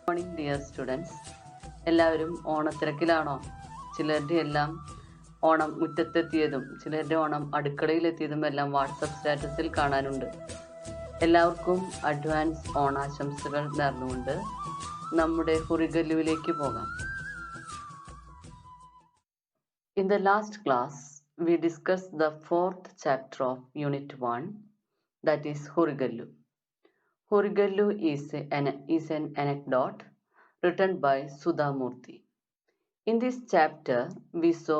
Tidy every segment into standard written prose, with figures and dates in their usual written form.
Morning dear students, എല്ലാവരും ഓണത്തിരക്കിലാണോ? ചിലരുടെ എല്ലാം ഓണം മുറ്റത്തെത്തിയതും ചിലരുടെ ഓണം അടുക്കളയിലെത്തിയതും എല്ലാം വാട്സപ്പ് സ്റ്റാറ്റസിൽ കാണാനുണ്ട്. എല്ലാവർക്കും അഡ്വാൻസ് ഓണാശംസകൾ നേർന്നുകൊണ്ട് നമ്മുടെ ഹുറിഗല്ലുവിലേക്ക് പോകാം. In the last class, we discussed the 4th chapter of Unit 1, that is Horegallu. Horegallu is an anecdote written by Sudha Murthy. In this chapter, we saw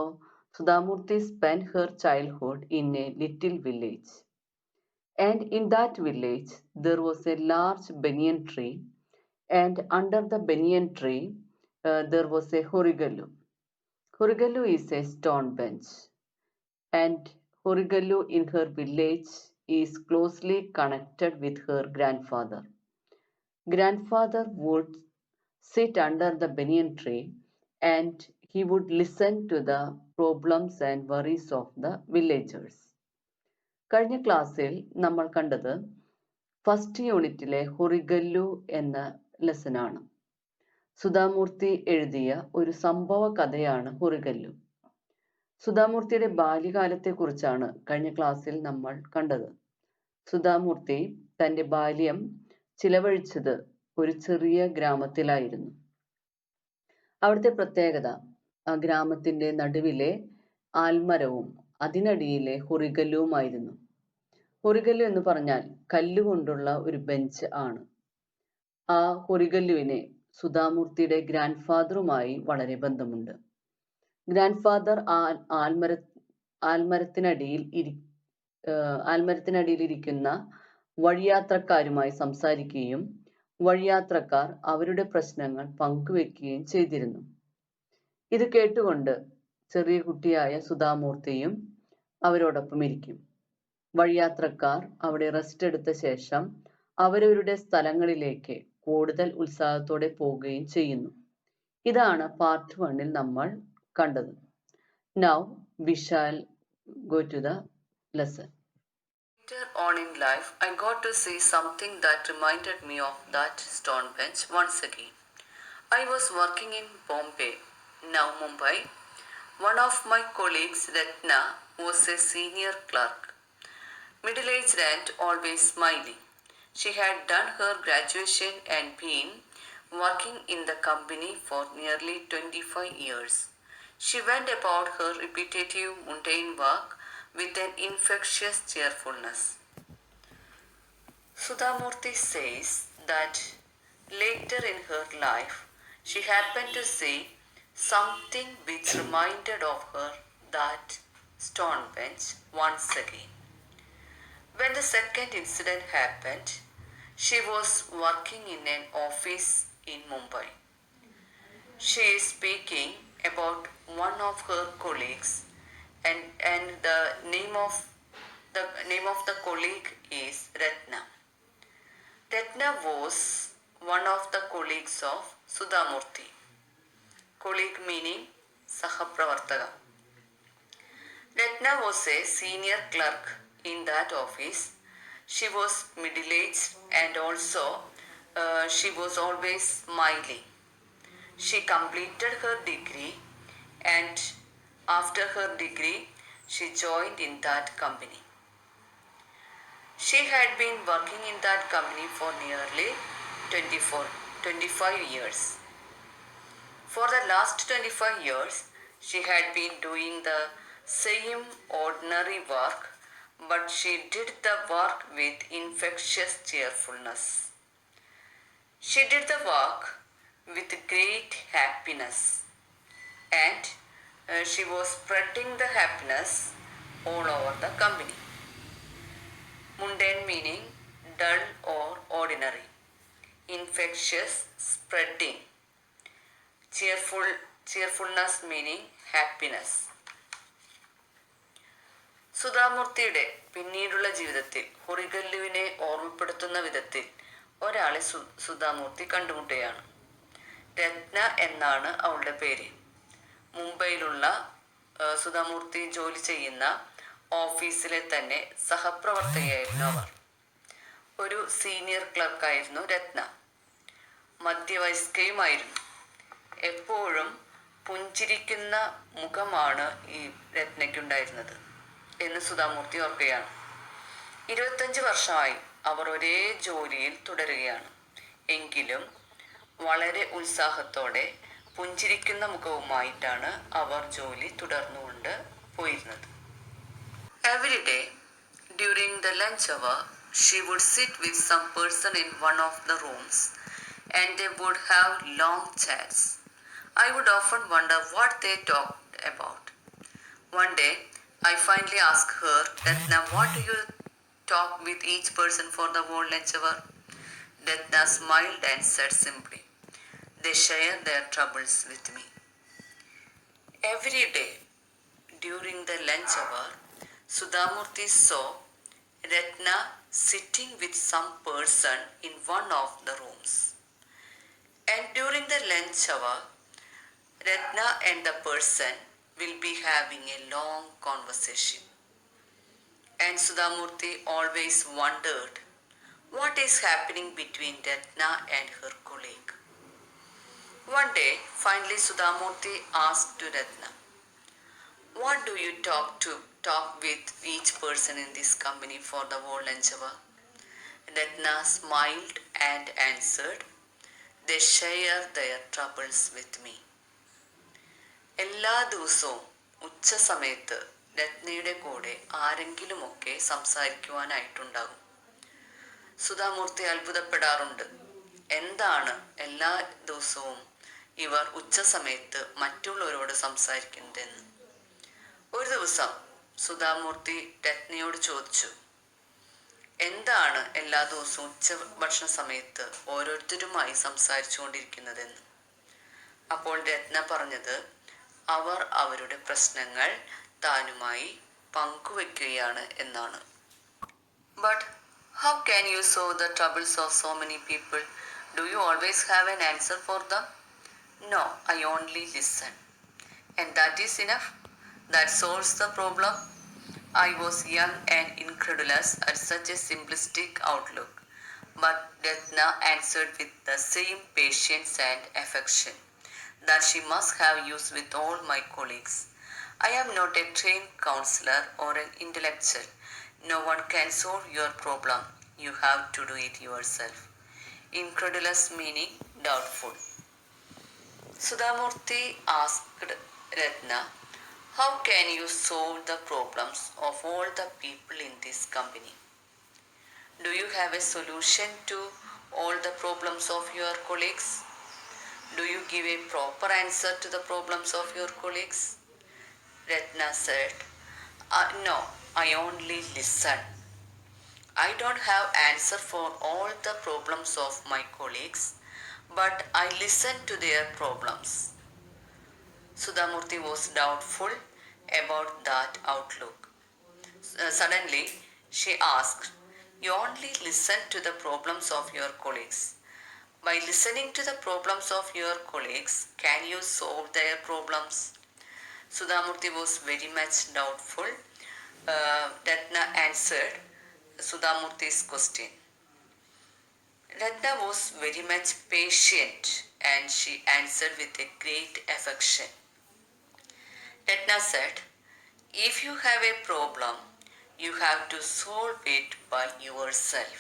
Sudha Murthy spend her childhood in a little village. And in that village, there was a large banyan tree, and under the banyan tree, there was a Horegallu. Horegallu is a stone bench, and Horegallu in her village is closely connected with her grandfather. Grandfather would sit under the banyan tree and he would listen to the problems and worries of the villagers. കഴിഞ്ഞ ക്ലാസ്സിൽ നമ്മൾ കണ്ടത് first യൂണിറ്റിലെ ഹൊറിഗല്ലു എന്ന ലെസനാണ്. സുധാമൂർത്തി എഴുതിയ ഒരു സംഭവ കഥയാണ് ഹൊറിഗല്ലു. സുധാമൂർത്തിയുടെ ബാല്യകാലത്തെക്കുറിച്ചാണ് കഴിഞ്ഞ ക്ലാസ്സിൽ നമ്മൾ കണ്ടത്. സുധാമൂർത്തി തൻ്റെ ബാല്യം ചിലവഴിച്ചത് ഒരു ചെറിയ ഗ്രാമത്തിലായിരുന്നു. അവിടുത്തെ പ്രത്യേകത ആ ഗ്രാമത്തിന്റെ നടുവിലെ ആൽമരവും അതിനടിയിലെ ഹൊറിഗല്ലുവുമായിരുന്നു. ഹൊറിഗല്ലു എന്ന് പറഞ്ഞാൽ കല്ലുകൊണ്ടുള്ള ഒരു ബെഞ്ച് ആണ്. ആ ഹൊറിഗല്ലുവിനെ സുധാമൂർത്തിയുടെ ഗ്രാൻഡ് വളരെ ബന്ധമുണ്ട്. ഗ്രാൻഡ് ഫാദർ ആൽമരത്തിനടിയിലിരിക്കുന്ന വഴിയാത്രക്കാരുമായി സംസാരിക്കുകയും വഴിയാത്രക്കാർ അവരുടെ പ്രശ്നങ്ങൾ പങ്കുവെക്കുകയും ചെയ്തിരുന്നു. ഇത് കേട്ടുകൊണ്ട് ചെറിയ കുട്ടിയായ സുധാമൂർത്തിയും അവരോടൊപ്പം ഇരിക്കും. വഴിയാത്രക്കാർ അവിടെ റെസ്റ്റ് എടുത്ത ശേഷം അവരവരുടെ സ്ഥലങ്ങളിലേക്ക് കൂടുതൽ ഉത്സാഹത്തോടെ പോവുകയും ചെയ്യുന്നു. ഇതാണ് പാർട്ട് 1-ൽ നമ്മൾ കണ്ടത്. Now we shall go to the lesson. Later on in life, I got to see something that reminded me of that stone bench once again. I was working in Bombay, now Mumbai. One of my colleagues, Ratna, was a senior clerk, middle-aged and always smiling. She had done her graduation and been working in the company for nearly 25 years. She went about her repetitive, mundane work with an infectious cheerfulness. Sudhamurthy says that later in her life, she happened to see something which reminded of her that stone bench once again. When the second incident happened, she was working in an office in Mumbai. She is speaking about one of her colleagues, and the name of the colleague is Ratna. Ratna was one of the colleagues of Sudhamurthy. Colleague meaning Sahapravartaka. Ratna was a senior clerk in that office. She was middle-aged and also she was always smiling. She completed her degree, and after her degree, she joined in that company. She had been working in that company for nearly 25 years. For the last 25 years, she had been doing the same ordinary work, but she did the work with infectious cheerfulness. She did the work with great happiness, and she was spreading the happiness all over the company. Mundane meaning dull or ordinary. Infectious, spreading. Cheerfulness meaning happiness. സുധാമൂർത്തിയുടെ പിന്നീടുള്ള ജീവിതത്തിൽ ഹൊറിഗല്ലുവിനെ ഓർമ്മപ്പെടുത്തുന്ന വിധത്തിൽ ഒരാളെ സുധാമൂർത്തി കണ്ടുമുട്ടുകയാണ്. രത്ന എന്നാണ് അവളുടെ പേര്. മുംബൈയിലുള്ള സുധാമൂർത്തി ജോലി ചെയ്യുന്ന ഓഫീസിലെ തന്നെ സഹപ്രവർത്തകയായിരുന്നു അവർ. ഒരു സീനിയർ ക്ലർക്കായിരുന്നു രത്ന. മധ്യവയസ്കയുമായിരുന്നു. എപ്പോഴും പുഞ്ചിരിക്കുന്ന മുഖമാണ് ഈ രത്നയ്ക്കുണ്ടായിരുന്നത് എന്ന് സുധാമൂർത്തി ഓർക്കുകയാണ്. 25 വർഷമായി അവർ ഒരേ ജോലിയിൽ തുടരുകയാണ്. എങ്കിലും വളരെ ഉത്സാഹത്തോടെ പുഞ്ചിരിക്കുന്ന മുഖവുമായിട്ടാണ് അവർ ജോലി തുടർന്നുകൊണ്ട് പോയിരുന്നത്. Every day during the lunch hour, she would sit with some person in one of the rooms and they would have long chats. I would often wonder what they talked about. One day, I finally asked her, Ratna, what do you talk with each person for the whole lunch hour? Ratna smiled and said simply, they share their troubles with me. Every day, during the lunch hour, Sudhamurthy saw Ratna sitting with some person in one of the rooms. And during the lunch hour, Ratna and the person will be having a long conversation. And Sudhamurthy always wondered what is happening between Ratna and her colleague. One day, finally Sudhamurthy asked to Ratna, what do you talk with each person in this company for the whole lunch hour? Ratna smiled and answered, they share their troubles with me. എല്ലാ ദിവസവും ഉച്ച സമയത്ത് രത്നയുടെ കൂടെ ആരെങ്കിലുമൊക്കെ സംസാരിക്കുവാനായിട്ടുണ്ടാകും. സുധാമൂർത്തി അത്ഭുതപ്പെടാറുണ്ട്. എന്താണ് എല്ലാ ദിവസവും ഇവർ ഉച്ച സമയത്ത് മറ്റുള്ളവരോട് സംസാരിക്കുന്നതെന്ന്. ഒരു ദിവസം സുധാമൂർത്തി രത്നയോട് ചോദിച്ചു, എന്താണ് എല്ലാ ദിവസവും ഉച്ച ഭക്ഷണ സമയത്ത് ഓരോരുത്തരുമായി സംസാരിച്ചു കൊണ്ടിരിക്കുന്നതെന്ന്. അപ്പോൾ രത്ന പറഞ്ഞത്, അവർ അവരുടെ പ്രശ്നങ്ങൾ താനുമായി പങ്കുവെക്കുകയാണ് എന്നാണ്. But how can you solve the troubles of so many people? Do you always have an answer for them? No, I only listen. And that is enough? That solves the problem? I was young and incredulous at such a simplistic outlook. But Ratna answered with the same patience and affection that she must have used with all my colleagues. I am not a trained counselor or an intellectual. No one can solve your problem. You have to do it yourself. Incredulous meaning doubtful. Sudhamurthy asked Ratna, how can you solve the problems of all the people in this company? Do you have a solution to all the problems of your colleagues? Do you give a proper answer to the problems of your colleagues? Ratna said, no, I only listen. I don't have answer for all the problems of my colleagues, but I listen to their problems. Sudhamurthy was doubtful about that outlook. Suddenly, she asked, you only listen to the problems of your colleagues. By listening to the problems of your colleagues, can you solve their problems? Sudhamurthy was very much doubtful. Ratna answered Sudhamurthy's question. Ratna was very much patient and she answered with a great affection. Ratna said, if you have a problem, you have to solve it by yourself.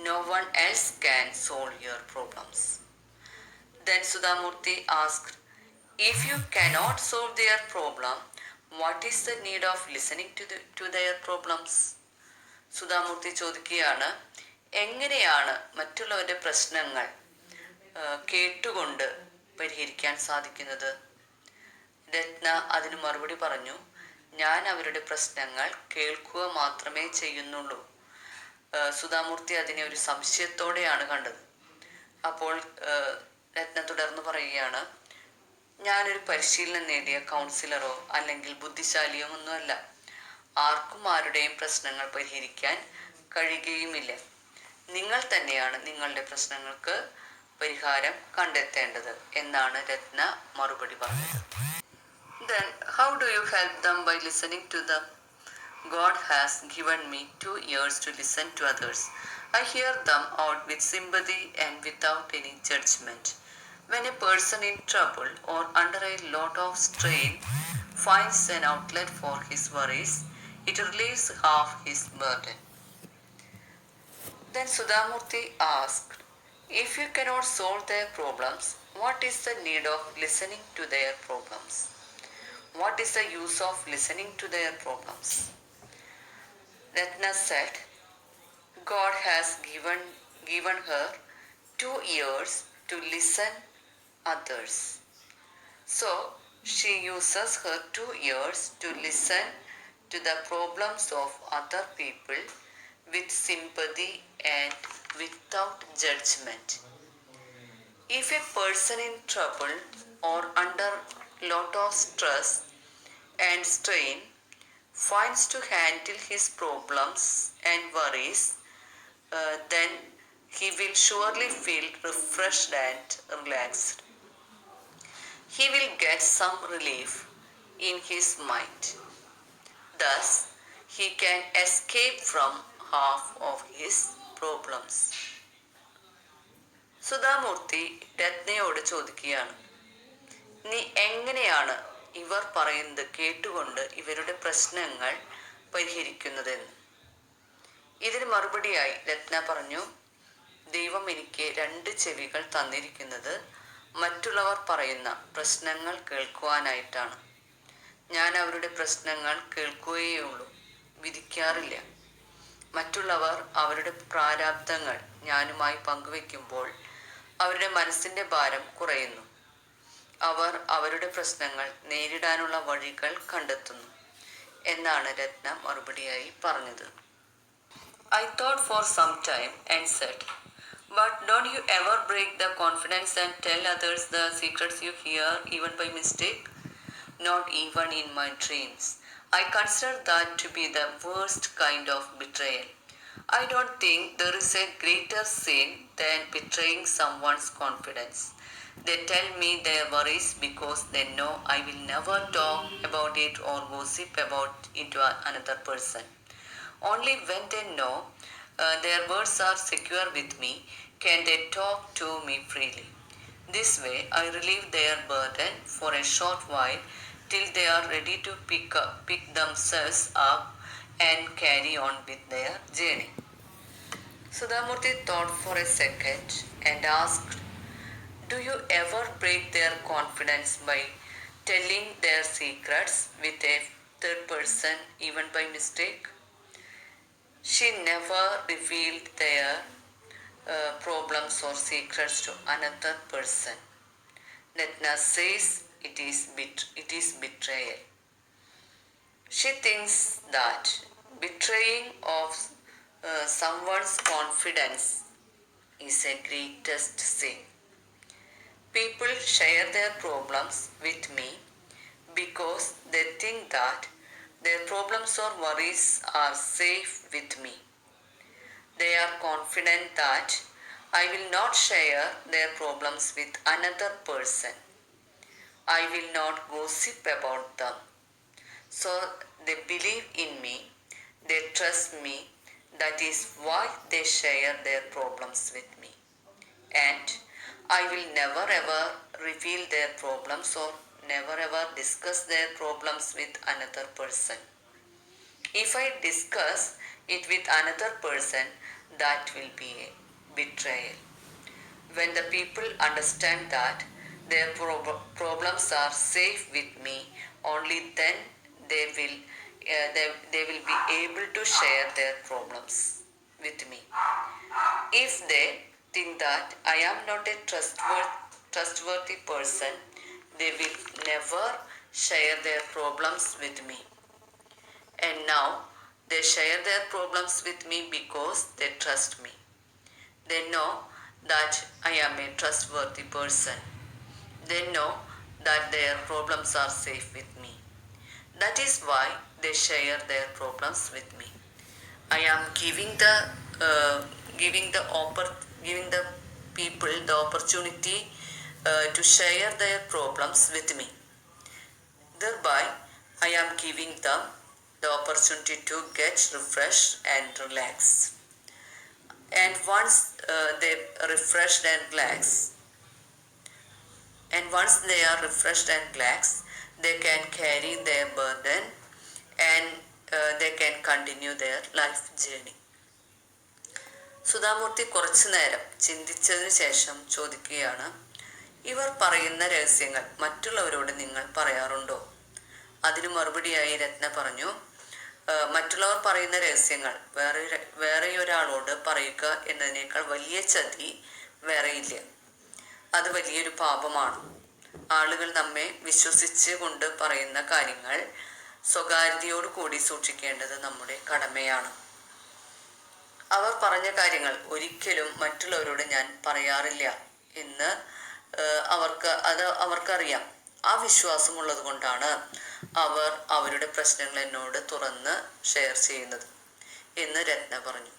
No one else can solve your problems. Then Sudhamurthy asked, if you cannot solve their problem, what is the need of listening to their problems? Sudha Murty ചോദിക്കുകയാണ്, എങ്ങനെയാണ് മറ്റുള്ളവരുടെ പ്രശ്നങ്ങൾ കേട്ടുകൊണ്ട് പരിഹരിക്കാൻ സാധിക്കുന്നത്? രത്ന അതിന് മറുപടി പറഞ്ഞു, ഞാൻ അവരുടെ പ്രശ്നങ്ങൾ കേൾക്കുക മാത്രമേ ചെയ്യുന്നുള്ളൂ. സുധാമൂർത്തി അതിനെ ഒരു സംശയത്തോടെയാണ് കണ്ടത്. അപ്പോൾ രത്ന തുടർന്ന് പറയുകയാണ്, ഞാനൊരു പരിശീലനം നേടിയ കൗൺസിലറോ അല്ലെങ്കിൽ ബുദ്ധിശാലിയോ ഒന്നുമല്ല. ആർക്കും ആരുടെയും പ്രശ്നങ്ങൾ പരിഹരിക്കാൻ കഴിയുകയുമില്ല. നിങ്ങൾ തന്നെയാണ് നിങ്ങളുടെ പ്രശ്നങ്ങൾക്ക് പരിഹാരം കണ്ടെത്തേണ്ടത് എന്നാണ് രത്ന മറുപടി പറഞ്ഞത്. Then how do you help them? By listening to them. God has given me 2 ears to listen to others. I hear them out with sympathy and without any judgment. When a person in trouble or under a lot of strain finds an outlet for his worries, it relieves half his burden. Then Sudhamurthy asked, if you cannot solve their problems, what is the need of listening to their problems? What is the use of listening to their problems? Ratna said, God has given her 2 years to listen others. So she uses her 2 years to listen to the problems of other people with sympathy and without judgment. If a person in trouble or under lot of stress and strain finds to handle his problems and worries, then he will surely feel refreshed and relaxed. He will get some relief in his mind. Thus, he can escape from half of his problems. Sudha Murty രത്നയോട് ചോദിക്കുകയാണ്, നീ എങ്ങനെയാണ് ഇവർ പറയുന്നത് കേട്ടുകൊണ്ട് ഇവരുടെ പ്രശ്നങ്ങൾ പരിഹരിക്കുന്നതെന്ന്. ഇതിന് മറുപടിയായി രത്ന പറഞ്ഞു, ദൈവം എനിക്ക് 2 ചെവികൾ തന്നിരിക്കുന്നത് മറ്റുള്ളവർ പറയുന്ന പ്രശ്നങ്ങൾ കേൾക്കുവാനായിട്ടാണ്. ഞാൻ അവരുടെ പ്രശ്നങ്ങൾ കേൾക്കുകയുള്ളൂ, വിധിക്കാറില്ല. മറ്റുള്ളവർ അവരുടെ പ്രാരാബ്ധങ്ങൾ ഞാനുമായി പങ്കുവെക്കുമ്പോൾ അവരുടെ മനസ്സിൻ്റെ ഭാരം കുറയുന്നു. അവർ അവരുടെ പ്രശ്നങ്ങൾ നേരിടാനുള്ള വഴികൾ കണ്ടെത്തുന്നു എന്നാണ് രത്ന മറുപടിയായി പറഞ്ഞത്. I thought for some time and said, but don't you ever break the confidence and tell others the secrets you hear even by mistake? Not even in my dreams. I consider that to be the worst kind of betrayal. I don't think there is a greater sin than betraying someone's confidence. They tell me their worries because they know I will never talk about it or gossip about it to another person. Only when they know their words are secure with me can they talk to me freely. This way I relieve their burden for a short while till they are ready to pick themselves up and carry on with their journey. Sudhamurthy thought for a second and asked, do you ever break their confidence by telling their secrets with a third person even by mistake? She never revealed their problems or secrets to another person. Ratna says it is betrayal. She thinks that betraying of someone's confidence is a greatest sin. People share their problems with me because they think that their problems or worries are safe with me. They are confident that I will not share their problems with another person. I will not gossip about them. So they believe in me, they trust me, that is why they share their problems with me. And I will never ever reveal their problems or never ever discuss their problems with another person. If I discuss it with another person, that will be a betrayal. When the people understand that their problems are safe with me, only then they will be able to share their problems with me. If they think that I am not a trustworthy person, they will never share their problems with me. And now they share their problems with me because they trust me. They know that I am a trustworthy person. They know that their problems are safe with me. That is why they share their problems with me. I am giving the people the opportunity to share their problems with me. Thereby, I am giving them the opportunity to get refreshed and relaxed. And once they refreshed and relaxed, and once they are refreshed and relaxed, they can carry their burden and they can continue their life journey. Sudha Murty കുറച്ചു നേരം ചിന്തിച്ചതിനു ശേഷം ചോദിക്കുകയാണ്, ഇവർ പറയുന്ന രഹസ്യങ്ങൾ മറ്റുള്ളവരോട് നിങ്ങൾ പറയാറുണ്ടോ? അതിനു മറുപടിയായി രത്ന പറഞ്ഞു, മറ്റുള്ളവർ പറയുന്ന രഹസ്യങ്ങൾ വേറെയൊരാളോട് പറയുക എന്നതിനേക്കാൾ വലിയ ചതി വേറെയില്ല. അത് വലിയൊരു പാപമാണ്. ആളുകൾ നമ്മെ വിശ്വസിച്ച് കൊണ്ട് പറയുന്ന കാര്യങ്ങൾ സ്വകാര്യതയോട് കൂടി സൂക്ഷിക്കേണ്ടത് നമ്മുടെ കടമയാണ്. അവർ പറഞ്ഞ കാര്യങ്ങൾ ഒരിക്കലും മറ്റുള്ളവരോട് ഞാൻ പറയാറില്ല എന്ന് അവർക്കറിയാം. ആ വിശ്വാസമുള്ളത് കൊണ്ടാണ് അവർ അവരുടെ പ്രശ്നങ്ങൾ എന്നോട് തുറന്ന് ഷെയർ ചെയ്യുന്നത് എന്ന് രത്ന പറഞ്ഞു.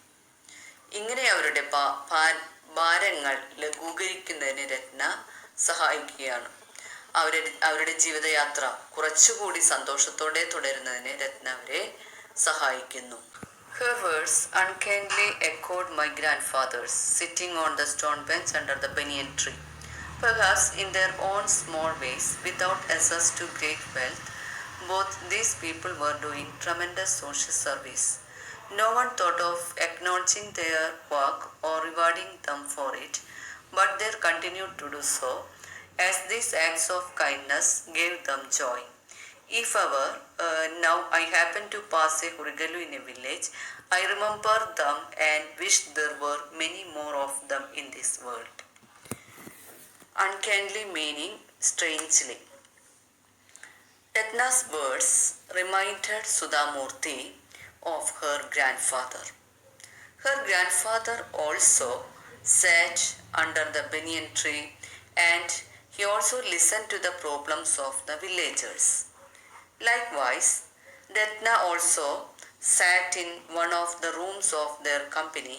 ഇങ്ങനെ അവരുടെ ഭാരങ്ങൾ ലഘൂകരിക്കുന്നതിന് രത്ന സഹായിക്കുകയാണ്. അവരുടെ ജീവിതയാത്ര കുറച്ചുകൂടി സന്തോഷത്തോടെ തുടരുന്നതിന് രത്ന അവരെ സഹായിക്കുന്നു. Her words unkindly echoed my grandfather's, sitting on the stone bench under the banyan tree. Perhaps in their own small ways, without access to great wealth, both these people were doing tremendous social service. No one thought of acknowledging their work or rewarding them for it, but they continued to do so, as these acts of kindness gave them joy. If ever now I happen to pass a Horegallu in a village, I remember them and wish there were many more of them in this world. Unkindly meaning strangely. Ratna's words reminded Sudha Murthy of her grandfather. Her grandfather also sat under the banyan tree and he also listened to the problems of the villagers. Likewise, Ratna also sat in one of the rooms of their company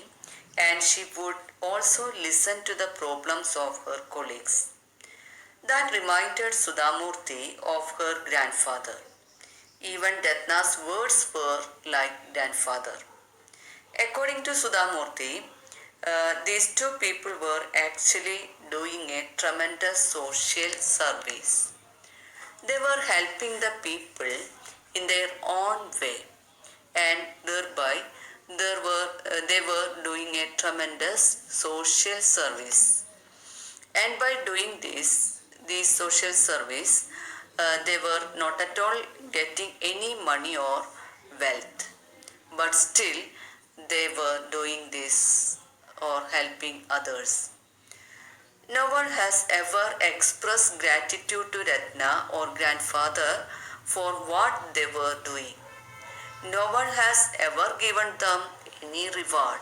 and she would also listen to the problems of her colleagues. That reminded Sudha Murthy of her grandfather. Even Ratna's words were like grandfather. According to Sudha Murthy, these two people were actually doing a tremendous social service. They were helping the people in their own way and thereby they were doing a tremendous social service. And by doing this social service, they were not at all getting any money or wealth, but still they were doing this or helping others. No one has ever expressed gratitude to Ratna or grandfather for what they were doing. No one has ever given them any reward.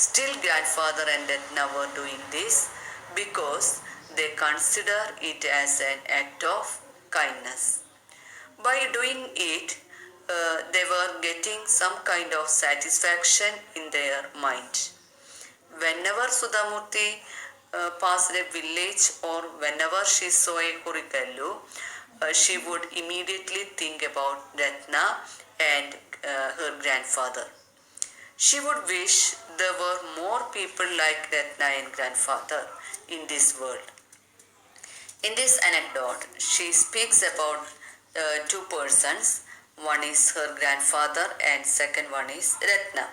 Still grandfather and Ratna were doing this because they consider it as an act of kindness. By doing it, they were getting some kind of satisfaction in their mind. Whenever Sudha Murthy passed a village or whenever she saw a Horegallu, she would immediately think about Ratna and her grandfather. She would wish there were more people like Ratna and grandfather in this world. In this anecdote, she speaks about two persons. One is her grandfather and second one is Ratna.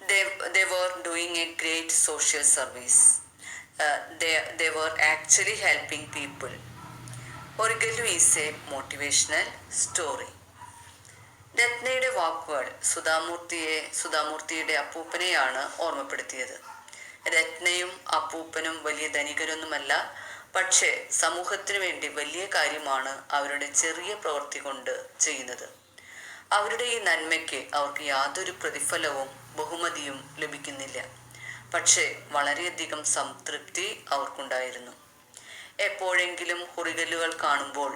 They were doing a great social service. They were actually helping people. Horegallu is a motivational story. രത്നയുടെ വാക്കുകൾ സുധാമൂർത്തിയുടെ അപ്പൂപ്പനെയാണ് ഓർമ്മപ്പെടുത്തിയത്. രത്നയും അപ്പൂപ്പനും വലിയ ധനികരൊന്നുമല്ല, പക്ഷേ സമൂഹത്തിനു വേണ്ടി വലിയ കാര്യമാണ് അവരുടെ ചെറിയ പ്രവൃത്തി കൊണ്ട് ചെയ്യുന്നത്. അവരുടെ ഈ നന്മയ്ക്ക് അവർക്ക് യാതൊരു പ്രതിഫലവും ബഹുമതിയും ലഭിക്കുന്നില്ല, പക്ഷേ വളരെയധികം സംതൃപ്തി അവർക്കുണ്ടായിരുന്നു. എപ്പോഴെങ്കിലും ഹൊറിഗല്ലുകൾ കാണുമ്പോൾ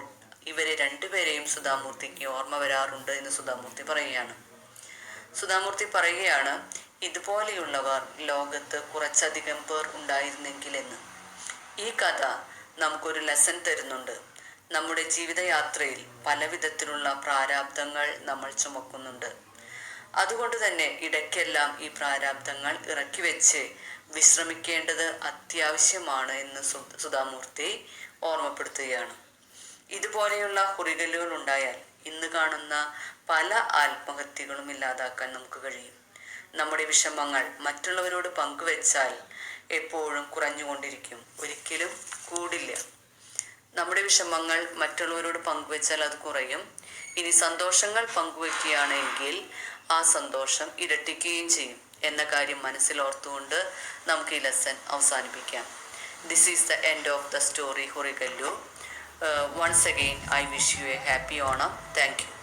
ഇവരെ രണ്ടുപേരെയും സുധാമൂർത്തിക്ക് ഓർമ്മ വരാറുണ്ട് എന്ന് സുധാമൂർത്തി പറയുകയാണ്, ഇതുപോലെയുള്ളവർ ലോകത്ത് കുറച്ചധികം പേർ ഉണ്ടായിരുന്നെങ്കിലെന്ന്. ഈ കഥ നമുക്കൊരു ലെസൺ തരുന്നുണ്ട്. നമ്മുടെ ജീവിതയാത്രയിൽ പല വിധത്തിലുള്ള പ്രാരാബ്ദങ്ങൾ നമ്മൾ ചുമക്കുന്നുണ്ട്. അതുകൊണ്ട് തന്നെ ഇടയ്ക്കെല്ലാം ഈ പ്രാരാബ്ദങ്ങൾ ഇറക്കി വെച്ച് വിശ്രമിക്കേണ്ടത് അത്യാവശ്യമാണ് എന്ന് സുധാമൂർത്തി ഓർമ്മപ്പെടുത്തുകയാണ്. ഇതുപോലെയുള്ള ഹൊറിഗല്ലുകൾ ഉണ്ടായാൽ ഇന്ന് കാണുന്ന പല ആത്മഹത്യകളും ഇല്ലാതാക്കാൻ നമുക്ക് കഴിയും. നമ്മുടെ വിഷമങ്ങൾ മറ്റുള്ളവരോട് പങ്കുവെച്ചാൽ എപ്പോഴും കുറഞ്ഞുകൊണ്ടിരിക്കും, ഒരിക്കലും കൂടില്ല. നമ്മുടെ വിഷമങ്ങൾ മറ്റുള്ളവരോട് പങ്കുവെച്ചാൽ അത് കുറയും. ഇനി സന്തോഷങ്ങൾ പങ്കുവെക്കുകയാണെങ്കിൽ ആ സന്തോഷം ഇരട്ടിക്കുകയും ചെയ്യും എന്ന കാര്യം മനസ്സിലോർത്തുകൊണ്ട് നമുക്ക് ഈ ലെസൺ അവസാനിപ്പിക്കാം. This is the end of the story Horegallu. Once again, I wish you a happy Onam. Thank you.